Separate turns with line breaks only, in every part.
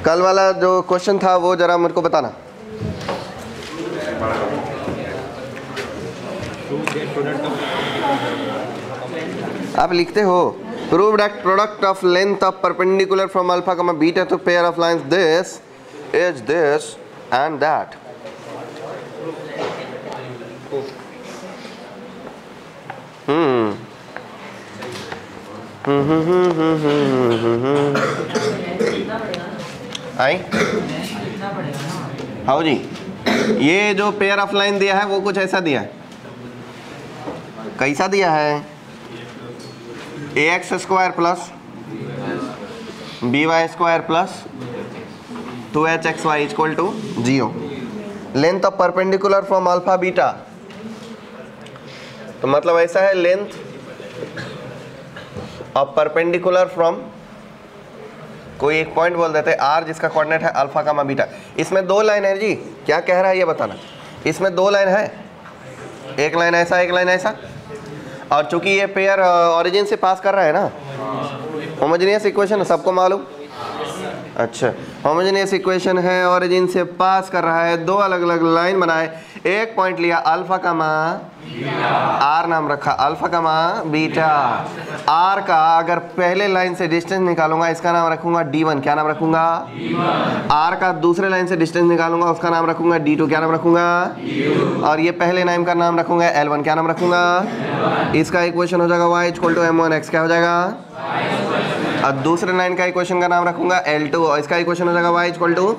कल वाला जो क्वेश्चन था वो जरा मुझको बताना। आप लिखते हो prove that product of length of perpendicular from alpha comma beta to pair of lines this is this and that. I हाँ जी, ये जो पेयर ऑफ लाइन दिया है वो कुछ ऐसा दिया है। कैसा दिया है? ax square plus by square plus 2hxy equal to 0। Length of perpendicular from alpha beta, तो मतलब ऐसा है लेंथ ऑफ परपेंडिकुलर फ्रॉम कोई एक पॉइंट बोल देते हैं r जिसका कोऑर्डिनेट है अल्फा कामा बीटा। इसमें दो लाइन है जी, क्या कह रहा है ये बताना। इसमें दो लाइन है, एक लाइन ऐसा एक लाइन ऐसा, और चूंकि ये पेयर ओरिजिन से पास कर रहा है ना, होमोजेनियस इक्वेशन सबको मालूम। अच्छा, होमोजेनियस इक्वेशन है, ओरिजिन से पास कर रहा है, दो अलग अलग लाइन बनाए, एक पॉइंट लिया अल्फा कामा आर नाम रखा, अल्फा कामा बीटा। आर का अगर पहले लाइन से डिस्टेंस निकालूंगा इसका नाम रखूंगा d1, क्या नाम रखूंगा? आर का दूसरे लाइन से डिस्टेंस निकालूंगा उसका नाम रखूंगा d2, क्या नाम रखूंगा? और ये पहले लाइन का नाम रखूंगा L1, क्या नाम रखूंगा? इसका इक्वेशन हो जाएगा y इक्वल टू m1x, क्या हो जाएगा? और दूसरे लाइन का इक्वेशन का नाम रखूंगा L2 और इसका इक्वेशन हो जाएगा y इक्वल टू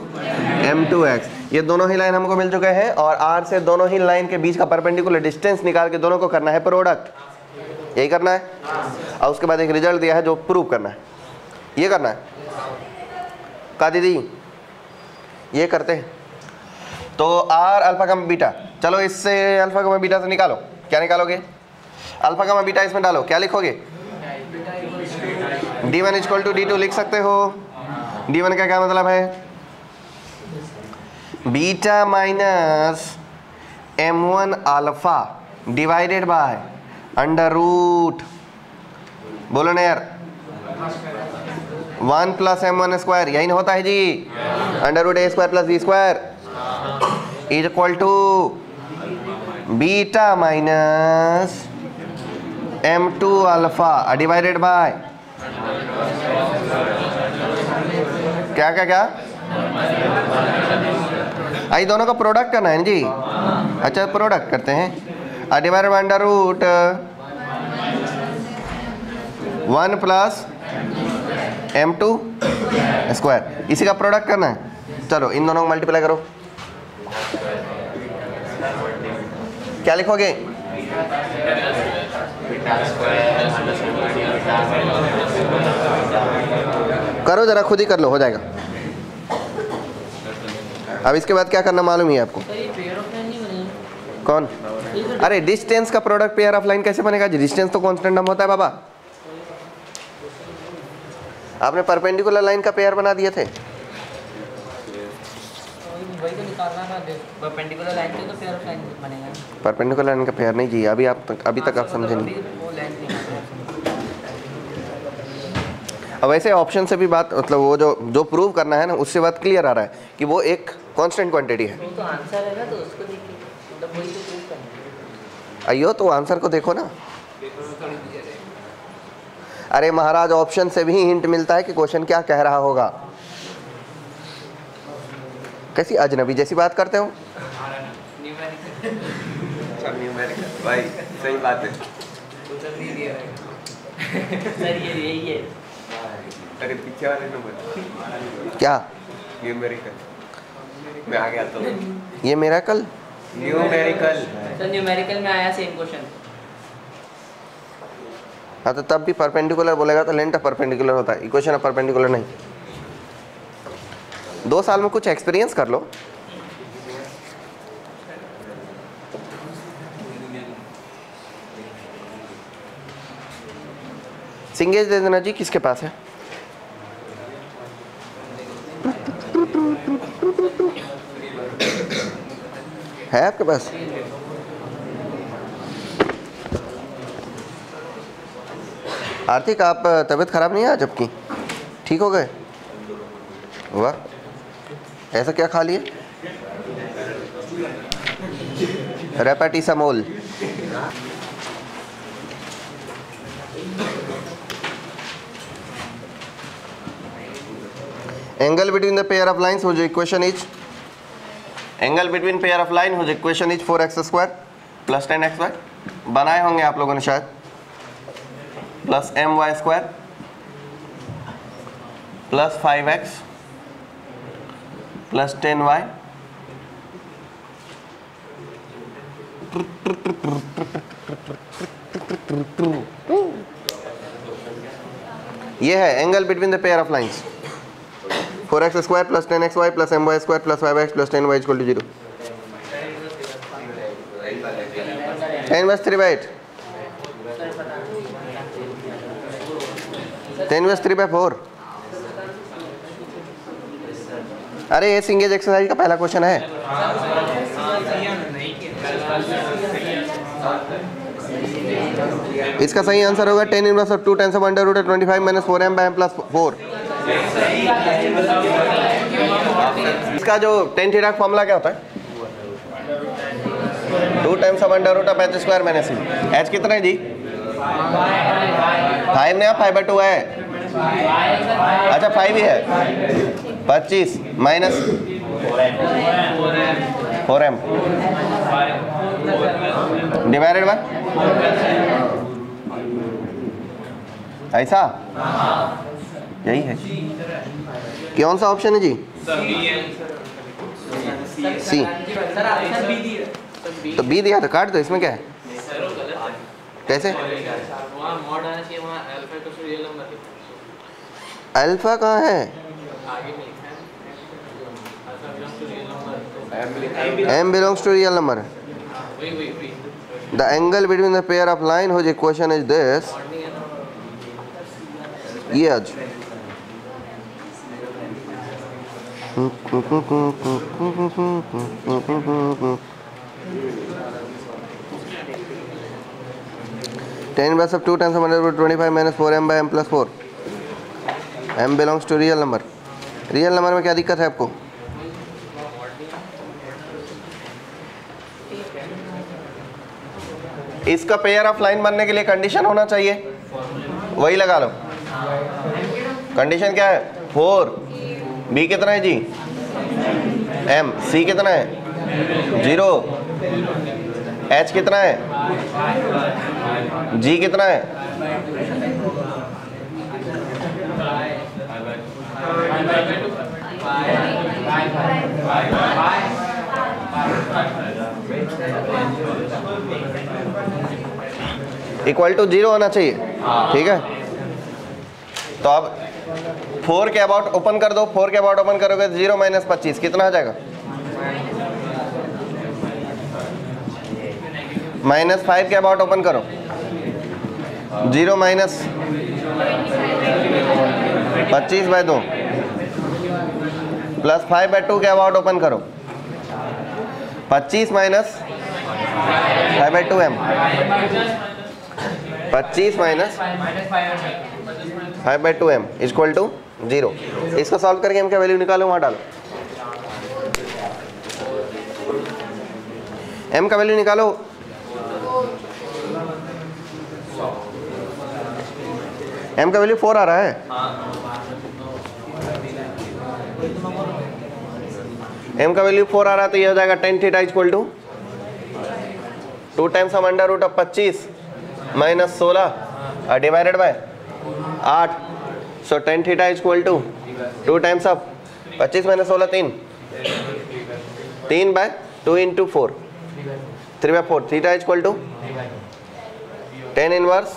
m2x। ये दोनों ही लाइन हमको मिल चुके हैं और r से दोनों ही लाइन के बीच का परपेंडिकुलर डिस्टेंस निकाल के दोनों को करना है प्रोडक्ट, यही करना है। और उसके बाद एक रिजल्ट दिया है जो प्रूव करना है, ये करना है। का दीदी ये करते हैं तो r अल्फा का बीटा, चलो इससे अल्फा का बीटा से निकालो, क्या निकालोगे? अल्फा का बीटा इसमें डालो, क्या लिखोगे? d1 इक्वल टू d2 लिख सकते हो। d1 का क्या मतलब है? Beta minus m1 alpha divided by under root, बोलो ना यार, 1 प्लस m1 स्क्वायर, यही ना होता है जी, under root a square plus b square is equal to beta minus m2 alpha divided by क्या क्या क्या, आई दोनों का प्रोडक्ट करना है जी। अच्छा प्रोडक्ट करते हैं, divided by under root 1 plus m2 square, इसी का प्रोडक्ट करना है। चलो इन दोनों को मल्टीप्लाई करो, क्या लिखोगे? करो जरा, खुद ही कर लो, हो जाएगा। अब इसके बाद क्या करना मालूम ही है आपको? कौन? अरे डिस्टेंस का प्रोडक्ट पेयर ऑफ लाइन कैसे बनेगा जी? डिस्टेंस तो कांस्टेंट नंबर होता है बाबा। आपने परपेंडिकुलर लाइन का पेयर बना दिए थे,
वही तो निकालना था, परपेंडिकुलर लाइन से तो पेयर ऑफ लाइन बनेगा।
परपेंडिकुलर लाइन का पेयर नहीं जी, अभी तक आप समझे नहीं। अब ऐसे ऑप्शन से भी बात, मतलब वो जो प्रूव करना है ना, उससे बात क्लियर आ रहा है कि वो एक कांस्टेंट क्वांटिटी है।
तो आंसर है ना, तो उसको देखिए, मतलब वही तो प्रूव करना है।
आइयो तो आंसर को देखो ना। अरे महाराज, ऑप्शन से भी हिंट मिलता है कि क्वेश्चन क्या कह रहा होगा। कैसी अजनबी जैसी बात करते हो।
भाई सही बात है।
सर ये यही है।
अरे पीछे वाले नंबर
क्या?
न्यूमेरिकल मैं आ गया तो
ये मेरा कल
न्यूमेरिकल
सर न्यूमेरिकल में आया सेम क्वेश्चन।
हाँ तो तब भी परपेंडिकुलर बोलेगा तो लेंथ परपेंडिकुलर होता है, इक्वेशन ऑफ परपेंडिकुलर नहीं। 2 साल में कुछ एक्सपीरियंस कर लो। सिंगेज दे देना जी, किसके पास है? है आपके पास? आर्थिक, आप तबीयत खराब नहीं है आज आपकी? ठीक हो गए? वाह। ऐसा क्या खा लिए? रेपेटिसामोल। Angle between the pair of lines whose equation is equation is 4x square plus 10xy। बनाए होंगे आप लोगों ने शायद, plus my square plus 5x plus 10y ये है angle between the pair of lines. 4x square plus 10xy plus my square plus 5x plus 10y equal to 0। 10 बस 3/8, 10 बस 3/4। अरे ये सिंगेज एक्सरसाइज का पहला क्वेश्चन है। इसका सही आंसर होगा 10 inverse of 2 10 under root 25 minus 4m by m plus 4। इसका जो tan थीटा का फॉर्मूला क्या होता है? 2 times of under root of h square minus c। h कितना है जी? 5 ने 5/2 है। अच्छा 5 ही है। 25 माइनस 4m डिवाइडेड बाय ऐसा, यही है। कौन सा ऑप्शन है जी? सी। तो बी दिया तो काट दो, इसमें क्या है? कैसे? अल्फा कहाँ है? m belongs to real number। The angle between the pair of line whose equation is this, ये आज tan inverse of 2 times under root 25 minus 4m by m plus 4। m belongs to real number। Real number में क्या दिक्कत है आपको? इसका pair of line बनने के लिए कंडीशन होना चाहिए, वही लगा लो। कंडीशन क्या है? 4। b कितना है जी? m। c कितना है? 0। h कितना है? g कितना है? इक्वल टू 0 होना चाहिए, ठीक है। तो अब 4 के अबाउट ओपन कर दो। 4 के अबाउट ओपन करोगे तो 0 माइनस 25 कितना आ जाएगा? माइनस 5 के अबाउट ओपन करो, 0 माइनस 25/2 प्लस 5/2 के अबाउट ओपन करो, 25 minus 5/2m। 25 minus 5/2m equal to 0। इसको सॉल्व करके m का वैल्यू निकालो, वहां डालो। m का वैल्यू निकालो। m का वैल्यू 4 आ रहा है। m का वैल्यू 4 आ रहा है तो ये हो जाएगा tan theta equal to 2 times of under root of 25 minus 16 divided by 8। So tan theta equal to 2 times of 25 minus 16 3/2 into 4 3/4। Theta equal to tan inverse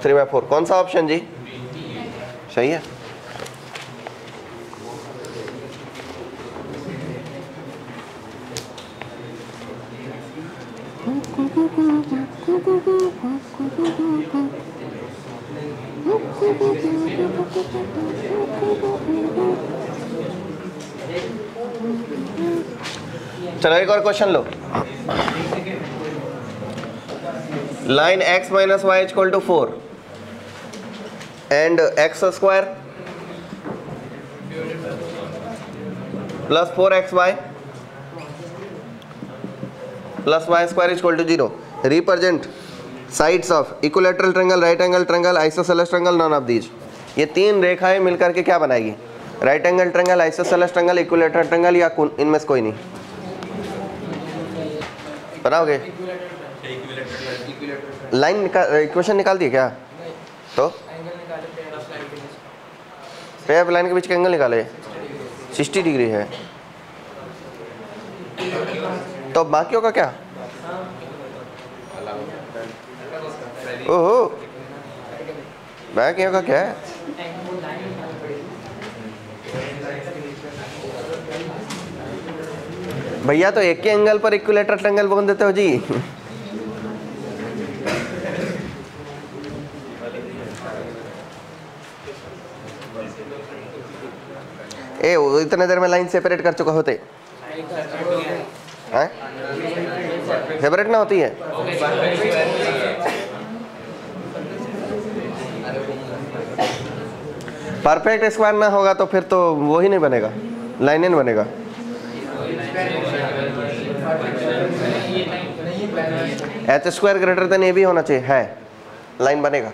3/4। कौन सा ऑप्शन जी सही है? चलो एक और क्वेश्चन लो। Line x minus y equal to 4 and x square plus 4xy plus y square equal to 0 represent sides of equilateral triangle, right angle triangle, isosceles triangle, none of these. ये तीन रेखाएं मिलकर के क्या बनाएगी? Right angle triangle, isosceles triangle, equilateral triangle, या इनमें से कोई नहीं? बनाओगे? लाइन इक्वेशन निकाल दिए क्या? तो पेयर लाइन के बीच का एंगल निकाले 60 डिग्री है। तो बाकियों का क्या? ओहो, बाकियों का क्या है? भैया तो एक के एंगल पर इक्विलैटरल ट्रायंगल बोल देते हो जी। ए वो इतने देर में लाइन सेपरेट कर चुका होते हैं? सेपरेट ना होती है? परफेक्ट स्क्वायर ना होगा तो फिर तो वो ही नहीं बनेगा, लाइन नहीं बनेगा। H square greater than a भी होना चाहिए, है, लाइन बनेगा।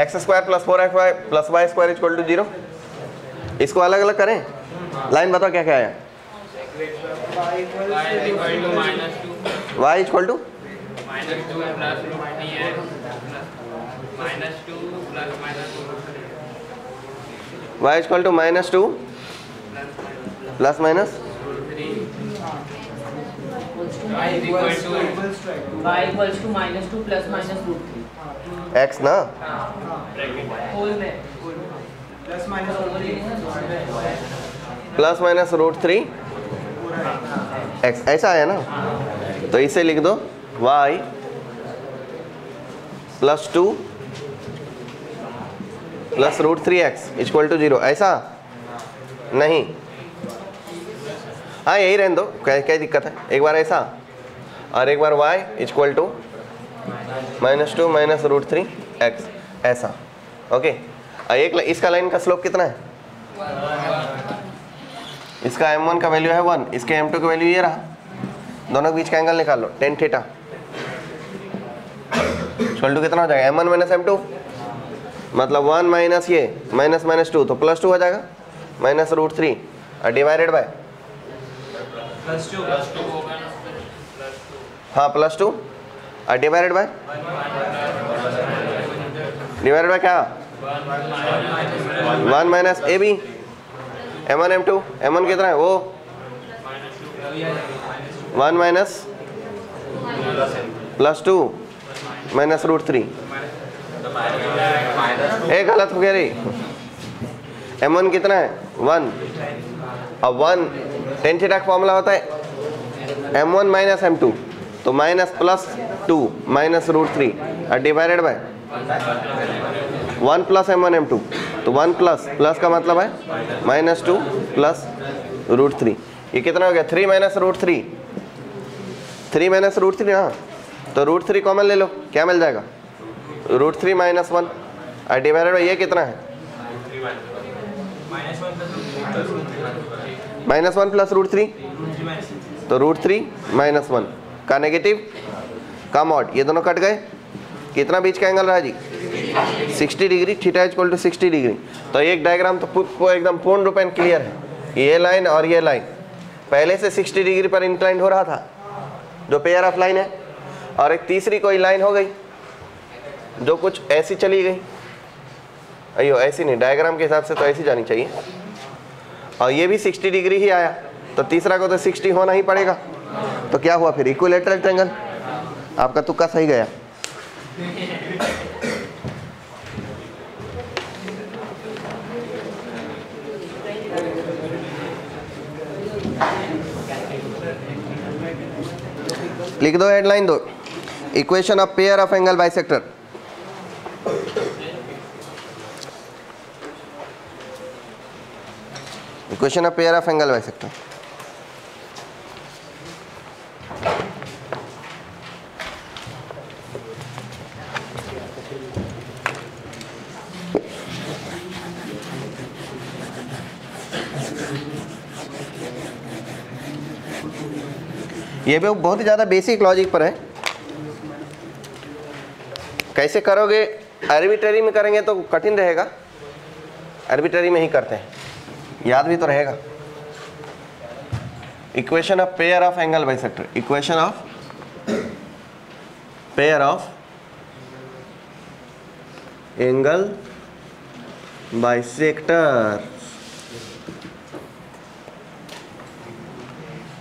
X square plus 4xy plus y square equal to 0। इसको अलग अलग करें। लाइन बताओ क्या क्या है? y equal to y equal to -2 plus minus
-2 plus minus √3
x ना प्लस माइनस √3 x, ऐसा है ना? तो इसे लिख दो y plus 2 plus √3x equal to 0। ऐसा नहीं, हाँ यही रहने दो, क्या दिक्कत है? एक बार ऐसा और एक बार y equal to -2 minus √3x ऐसा। ओके, एक इसका लाइन का स्लोप कितना है? इसका m1 का वैल्यू है 1, इसके m2 का वैल्यू ये रहा। दोनों के बीच का एंगल निकाल लो, tan थीटा इक्वल टू कितना हो जाएगा? m1 माइनस m2, मतलब 1 माइनस ये माइनस माइनस 2 तो प्लस 2 हो जाएगा, माइनस √3 और डिवाइडेड बाय हाँ प्लस 2 और डिवाइडेड बाय क्या? 1 minus A B m1 m2, m1 कितना है वो? 1 माइनस प्लस 2 माइनस √3। एक गलत हो गया रे, m1 कितना है? 1। अब 1 tan थीटा का फॉर्मूला होता है m1 माइनस m2, तो माइनस प्लस 2 माइनस √3 और divided by 1 plus m1 m2, तो 1 प्लस प्लस का मतलब है -2 प्लस √3। ये कितना हो गया? 3 माइनस √3, 3 माइनस √3 ना, तो √3 कॉमन ले लो, क्या मिल जाएगा? √3 माइनस 1 और डिवाइडेड बाय ये कितना है? -1 प्लस √3, तो √3 माइनस 1 का नेगेटिव का मॉड, ये दोनों कट गए। कितना बीच का एंगल रहा जी? 60 degree, theta equal to 60 degree. तो एक डायग्राम तो एकदम पूर्ण रूपेण क्लियर है। ये लाइन और ये लाइन पहले से 60 डिग्री पर इंक्लाइंड हो रहा था, जो पेयर ऑफ लाइन है, और एक तीसरी कोई लाइन हो गई जो कुछ ऐसी चली गई। अयो ऐसी नहीं, डायग्राम के हिसाब से तो ऐसी जानी चाहिए, और ये भी 60 डिग्री ही आया, तो तीसरा को तो 60 होना ही पड़ेगा। तो क्या हुआ फिर? Equilateral triangle. आपका तुक्का सही गया। लिख दो, हेडलाइन दो, equation of pair of angle bisector. Equation of pair of angle bisector. ये भी बहुत ही ज़्यादा बेसिक लॉजिक पर है। कैसे करोगे, आर्बिट्ररी में करेंगे तो कठिन रहेगा, आर्बिट्ररी में ही करते हैं, याद भी तो रहेगा। Equation of pair of angle bisector, equation of pair of angle bisector.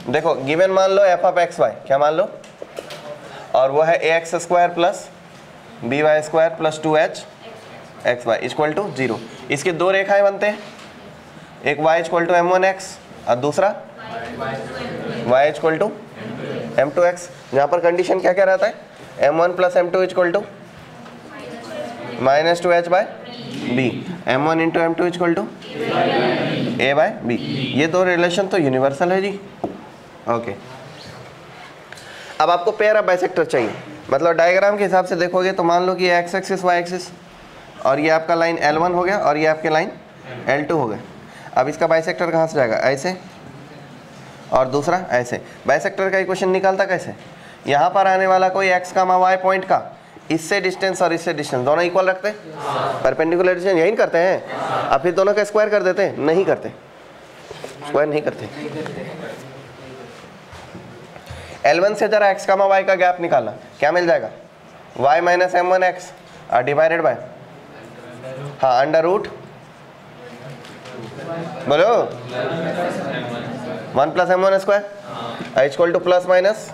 देखो गिवन मान लो एफ ऑफ एक्स वाई, क्या मान लो, और वो है A X square plus B Y square plus 2h X Y equal to 0। इसके दो रेखाएं बनते हैं, एक y इक्वल टू m1x और दूसरा y इक्वल टू m2x। जहाँ पर कंडीशन क्या क्या रहता है, m1 plus m2 equal to minus 2h by b, m1 into m2 equal to a by b. ये दो रिलेशन तो यूनिवर्सल है जी। ओके, अब आपको पेयर ऑफ बाइसेक्टर चाहिए, मतलब डायग्राम के हिसाब से देखोगे तो मान लो कि एक्स एक्सिस वाई एक्सिस, और ये आपका लाइन L1 हो गया और ये आपके लाइन L2 हो गए। अब इसका बाइसेक्टर कहाँ से जाएगा, ऐसे, और दूसरा ऐसे। बाइसेक्टर का इक्वेशन निकालता कैसे, यहाँ पर आने वाला कोई x कामा y पॉइंट का इससे डिस्टेंस और इससे डिस्टेंस दोनों इक्वल रखते हैं, परपेंडिकुलर डिस्टेंस यही करते हैं। अब फिर दोनों का स्क्वायर कर देते हैं, नहीं करते, स्क्वायर नहीं करते। L1 से जरा x कामा y का गैप निकालना, क्या मिल जाएगा, y minus m1x divided by, हाँ, अंडर रूट, बोलो 1 plus m1 square equal to plus minus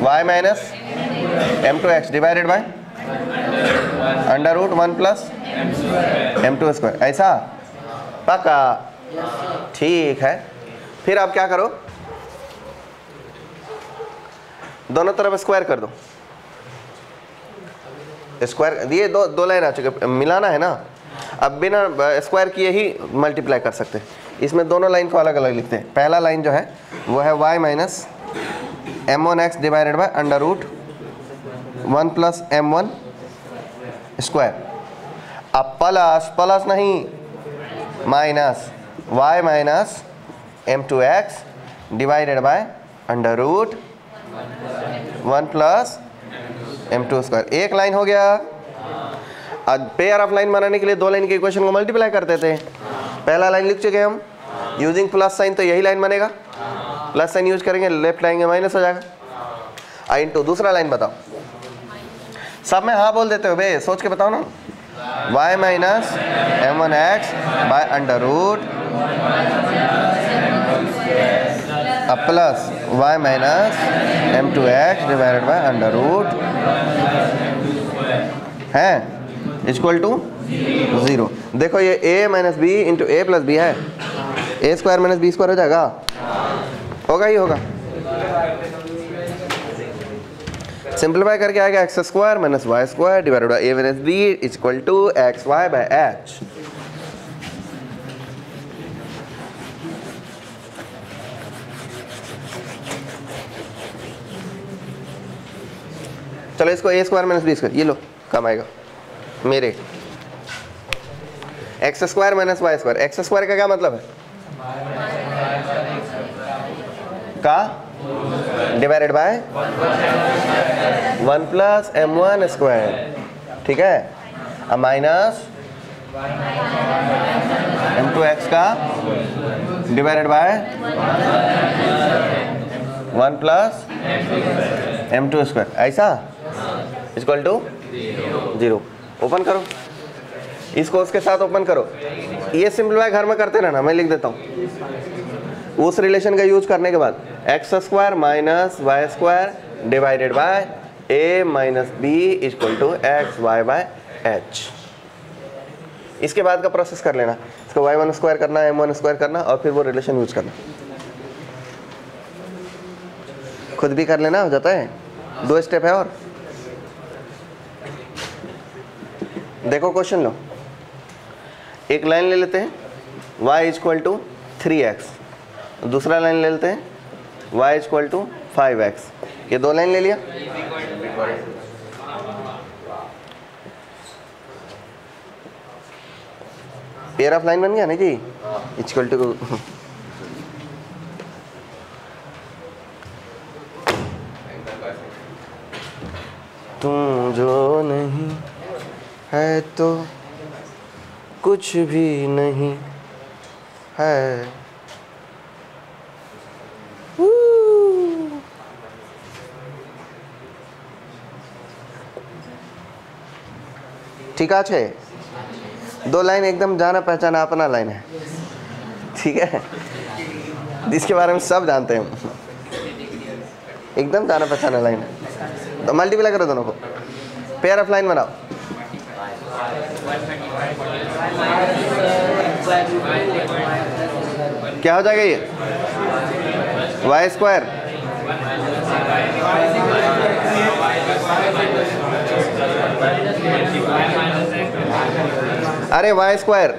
y minus m2x divided by under root 1 plus m2 square. ऐसा पक्का, ठीक है। फिर आप क्या करो, दोनों तरफ स्क्वायर कर दो, स्क्वायर दिए, दो लाइन आ चुके, मिलाना है ना। अब बिना स्क्वायर किए ही मल्टीप्लाई कर सकते हैं। इसमें दोनों लाइन को अलग अलग लिखते हैं। पहला लाइन जो है वो है y minus m1x divided by under root 1 plus m1 square. अब प्लस प्लस नहीं, minus y minus m2x divided by under root 1 plus m2 square. एक लाइन हो गया। अब पेयर ऑफ लाइन बनाने के लिए दो लाइन के इक्वेशन को मल्टीप्लाई कर देते हैं। पहला लाइन लिख चुके हैं हम, यूजिंग प्लस साइन, तो यही लाइन बनेगा, प्लस साइन यूज करेंगे, लेफ्ट लाएंगे माइनस हो जाएगा। आई इंटू दूसरा लाइन बताओ, सब में हाँ बोल देते हो बे, सोच के बताओ ना। y minus m1x by under root plus y minus m2x divided by under root है इक्वल टू 0। देखो ये a minus b into a plus b है, a square minus b square हो जाएगा, होगा ही होगा। सिंप्लीफाई करके आएगा x square minus y square divided by a minus b equal to x y by h. चलो इसको a square minus b square, ये लो कम आएगा मेरे। X square minus y square, x square का क्या मतलब है, का divided by 1 plus m1 square, ठीक है। अब माइनस m2x का divided by 1 plus m2 square, ऐसा इक्वल टू 0। ओपन करो इसको, उसके साथ ओपन करो। ये सिंपलीफाई घर में करते रहना, मैं लिख देता हूँ। उस रिलेशन का यूज करने के बाद x square minus y square divided by a minus b equal to x y by h. इसके बाद का प्रोसेस कर लेना, इसको y1 स्क्वायर करना, m1 स्क्वायर करना, और फिर वो रिलेशन यूज करना। खुद भी कर लेना, हो जाता है। 2 स्टेप है और देखो क्वेश्चन लो। एक लाइन ले लेते हैं y इक्वल टू 3x, दूसरा लाइन ले लेते हैं y इक्वल टू 5x। ये दो लाइन ले लिया। पेयर ऑफ लाइन बन गया ना जी, इक्वल टू तुम जो नहीं है तो कुछ भी नहीं है। ठीक है, दो लाइन एकदम जाना पहचाना अपना लाइन है, ठीक है, जिसके बारे में सब जानते हैं, एकदम जाना पहचाना लाइन है। तो मल्टीप्लाई करो दोनों को, पेयर ऑफ लाइन बनाओ। क्या हो जाएगा ये? वाई स्क्वायर अरे वाई स्क्वायर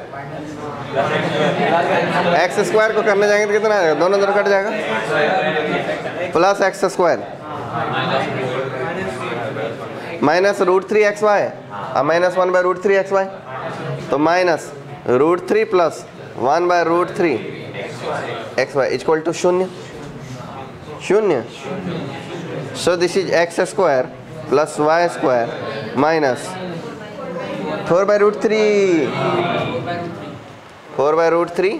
एक्स स्क्वायर को करने जाएंगे तो कितना आएगा? दोनों दोनों कट जाएगा, plus x square minus √3 XY और माइनस 1/√3 XY, तो minus √3 plus 1/√3 XY equal to 0 0। So this is x square plus y square minus 4/√3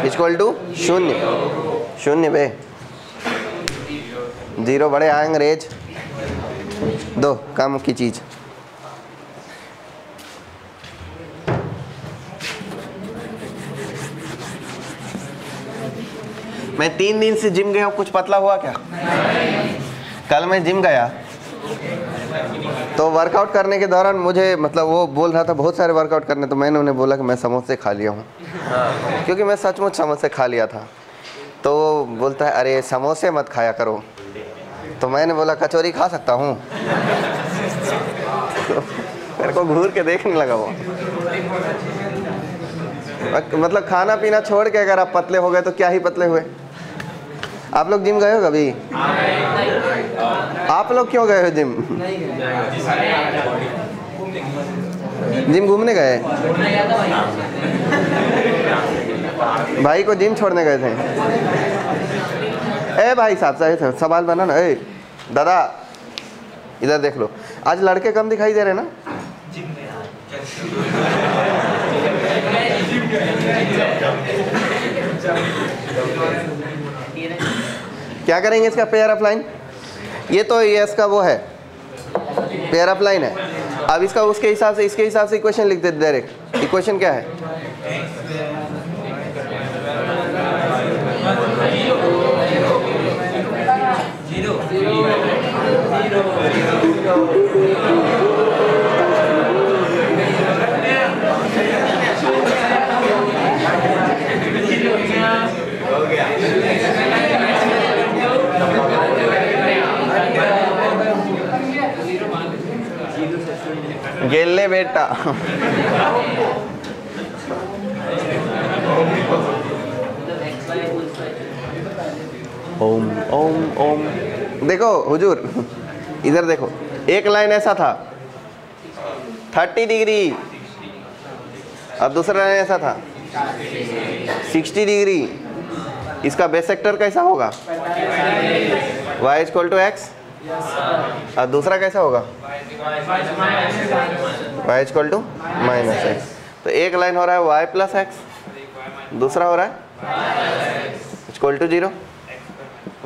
equal to 0 0 बे, 0 बड़े आएंगे रेज, दो काम की चीज। मैं 3 दिन से जिम गया हूँ, कुछ पतला हुआ क्या? कल मैं जिम गया तो वर्कआउट करने के दौरान मुझे मतलब वो बोल रहा था बहुत सारे वर्कआउट करने, तो मैंने उन्हें बोला कि मैं समोसे खा लिया हूँ, क्योंकि मैं सचमुच समोसे खा लिया था। तो वो बोलता है अरे समोसे मत खाया करो, तो मैंने बोला कचौरी खा सकता हूँ। मेरे को घूर के देखने लगा वो। मतलब खाना पीना छोड़ के अगर आप पतले हो गए तो क्या ही पतले हुए। आप लोग जिम गए हो कभी? आप लोग क्यों गए हो जिम? जिम घूमने गए? भाई को जिम छोड़ने गए थे? ए भाई साहब सवाल बना ना। ए दादा इधर देख लो, आज लड़के कम दिखाई दे रहे ना? क्या करेंगे इसका पेयर ऑफ लाइन? ये तो ये इसका वो है पेयर ऑफ लाइन है। अब इसका उसके हिसाब से इसके हिसाब से इक्वेशन लिख देते डायरेक्ट। इक्वेशन क्या है? गेले बेटा। ओम ओम ओम। देखो हुजूर इधर देखो, एक लाइन ऐसा था 30 डिग्री, अब दूसरा लाइन ऐसा था 60 डिग्री। इसका बेस सेक्टर कैसा होगा? y equal to x. और दूसरा कैसा होगा? y equal to minus x. तो एक लाइन हो रहा है y प्लस एक्स, दूसरा हो रहा है equal to 0।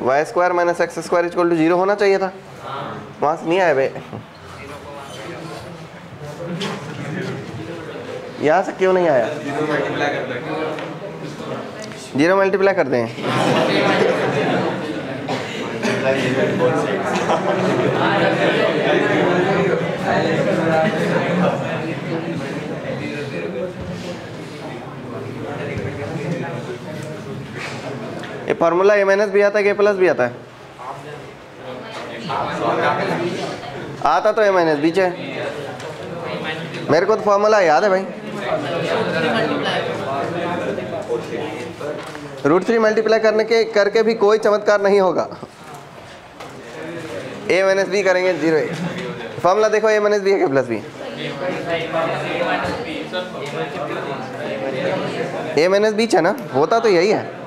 Y square minus x square equal to 0 होना चाहिए था, वहाँ से नहीं आया बे। यहाँ से क्यों नहीं आया? 0 मल्टीप्लाई कर दें। ये फार्मूला ए माइनस भी आता है, ए प्लस भी आता है? आता तो ए माइनस बीच है। मेरे को तो फार्मूला याद है भाई। √3 मल्टीप्लाई करके भी कोई चमत्कार नहीं होगा। ए माइनस बी करेंगे 0। फार्मूला देखो, ए माइनस बी है, के प्लस बी। ए माइनस बीच है ना, होता तो यही है।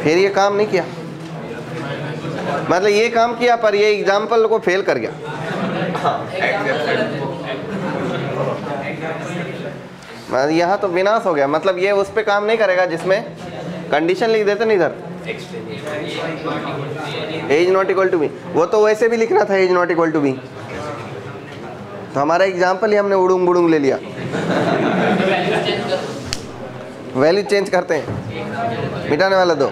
फिर ये काम नहीं किया, मतलब ये काम किया पर ये एग्जाम्पल को फेल कर गया। मतलब यहाँ तो विनाश हो गया, मतलब ये उस पे काम नहीं करेगा जिसमें कंडीशन लिख देते नहीं इधर, a is not equal to b. वो तो वैसे भी लिखना था a is not equal to b, तो हमारा एग्जाम्पल ही हमने उड़ूंग बुड़ूंग ले लिया। वैल्यू चेंज करते हैं, मिटाने वाला दो।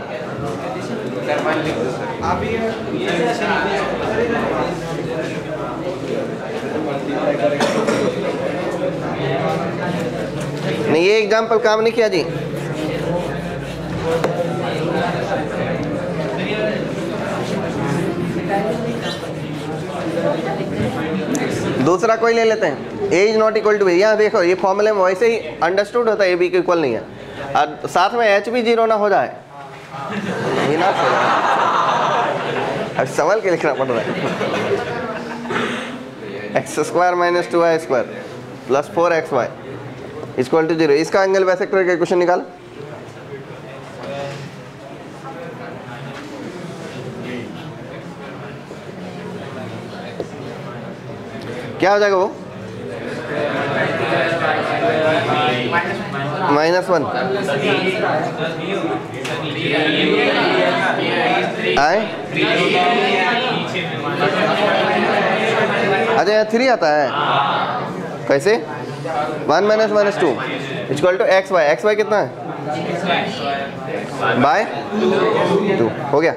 नहीं ये एग्जाम्पल काम नहीं किया जी। दूसरा कोई ले लेते हैं, a is not equal to b. यहाँ देखो ये फॉर्मूले में वैसे ही अंडरस्टूड होता है, ए बी के इक्वल नहीं है, और साथ में एच भी जीरो ना हो जाए, विनाश हो जाए। अब संभल के लिखना पड़ रहा है। X square minus 2y square plus 4xy equal to 0। इसका एंगल बाइसेक्टर का इक्वेशन निकाल। क्या हो जाएगा वो? -1 आए। अच्छा यहाँ 3 आता है, कैसे? 1 - 2 इक्वल टू xy। xy कितना है? बाय 2 हो गया।